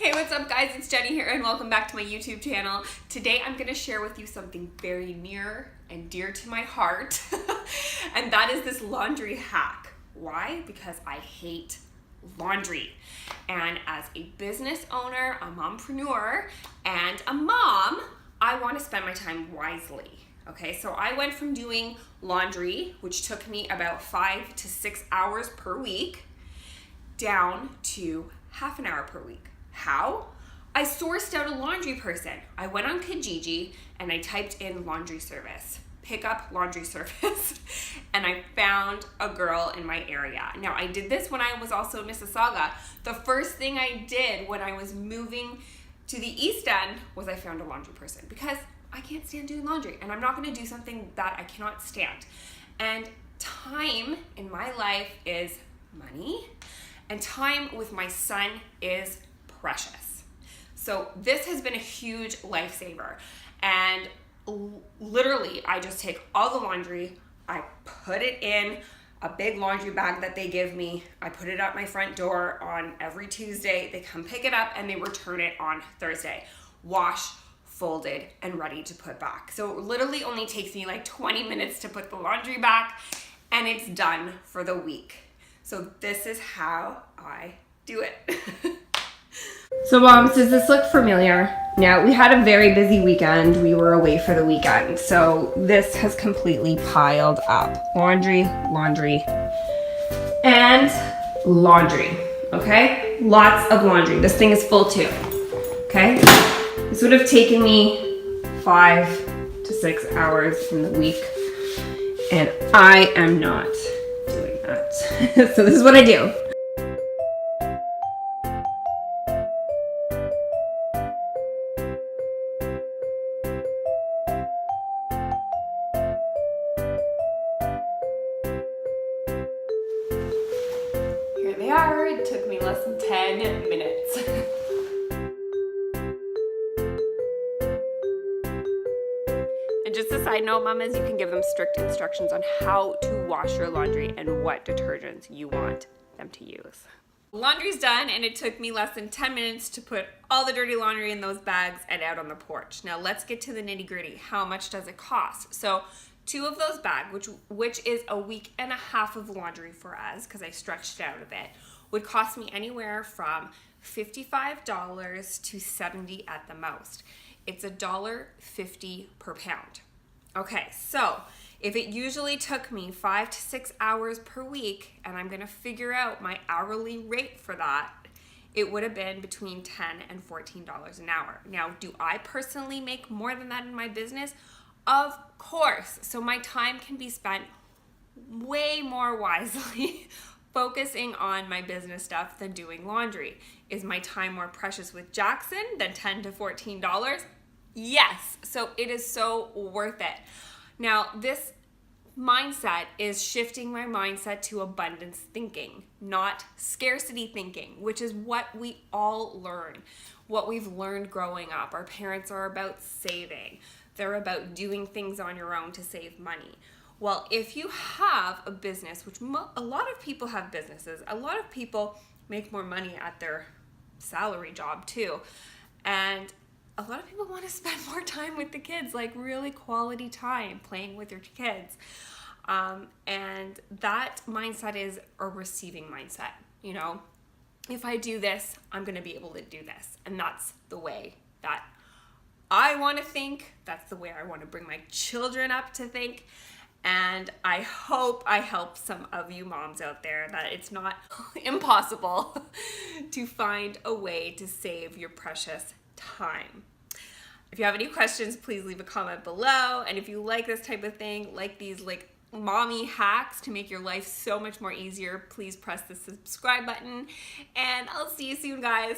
Hey, what's up guys? It's Jenny here and welcome back to my YouTube channel. Today I'm going to share with you something very near and dear to my heart and that is this laundry hack. Why? Because I hate laundry. And as a business owner, a mompreneur, and a mom, I want to spend my time wisely. Okay, so I went from doing laundry, which took me about 5 to 6 hours per week, down to half an hour per week. How? I sourced out a laundry person. I went on Kijiji and I typed in laundry service, pick up laundry service, and I found a girl in my area. Now I did this when I was also in Mississauga. The first thing I did when I was moving to the East End was I found a laundry person because I can't stand doing laundry and I'm not gonna do something that I cannot stand. And time in my life is money and time with my son is precious. So this has been a huge lifesaver. And literally, I just take all the laundry, I put it in a big laundry bag that they give me. I put it at my front door on every Tuesday. They come pick it up and they return it on Thursday. Wash, folded, and ready to put back. So it literally only takes me like 20 minutes to put the laundry back and it's done for the week. So this is how I do it. So moms, does this look familiar? Now, we had a very busy weekend. We were away for the weekend. So this has completely piled up. Laundry, laundry, and laundry, okay? Lots of laundry. This thing is full too, okay? This would have taken me 5 to 6 hours in the week, and I am not doing that. So this is what I do. Here they are. It took me less than 10 minutes. And just a side note, mamas, you can give them strict instructions on how to wash your laundry and what detergents you want them to use. Laundry's done and it took me less than 10 minutes to put all the dirty laundry in those bags and out on the porch. Now let's get to the nitty-gritty. How much does it cost? So 2 of those bags, which is a week and a half of laundry for us, because I stretched it out a bit, would cost me anywhere from $55 to $70 at the most. It's $1.50 per pound. Okay, so if it usually took me 5 to 6 hours per week, and I'm gonna figure out my hourly rate for that, it would have been between $10 and $14 an hour. Now, do I personally make more than that in my business? Of course. So my time can be spent way more wisely focusing on my business stuff than doing laundry. Is my time more precious with Jackson than $10 to $14? Yes. So it is so worth it. Now, this mindset is shifting my mindset to abundance thinking, not scarcity thinking, which is what we all learn, what we've learned growing up. Our parents are about saving. They're about doing things on your own to save money. Well, if you have a business, which a lot of people have businesses, a lot of people make more money at their salary job too. And a lot of people want to spend more time with the kids, like really quality time playing with your kids. And that mindset is a receiving mindset. You know, if I do this, I'm going to be able to do this. And that's the way that I want to think. That's the way I want to bring my children up to think. And I hope I help some of you moms out there that it's not impossible to find a way to save your precious time. If you have any questions, please leave a comment below. And if you like this type of thing, like these mommy hacks to make your life so much more easier, please press the subscribe button. And I'll see you soon, guys.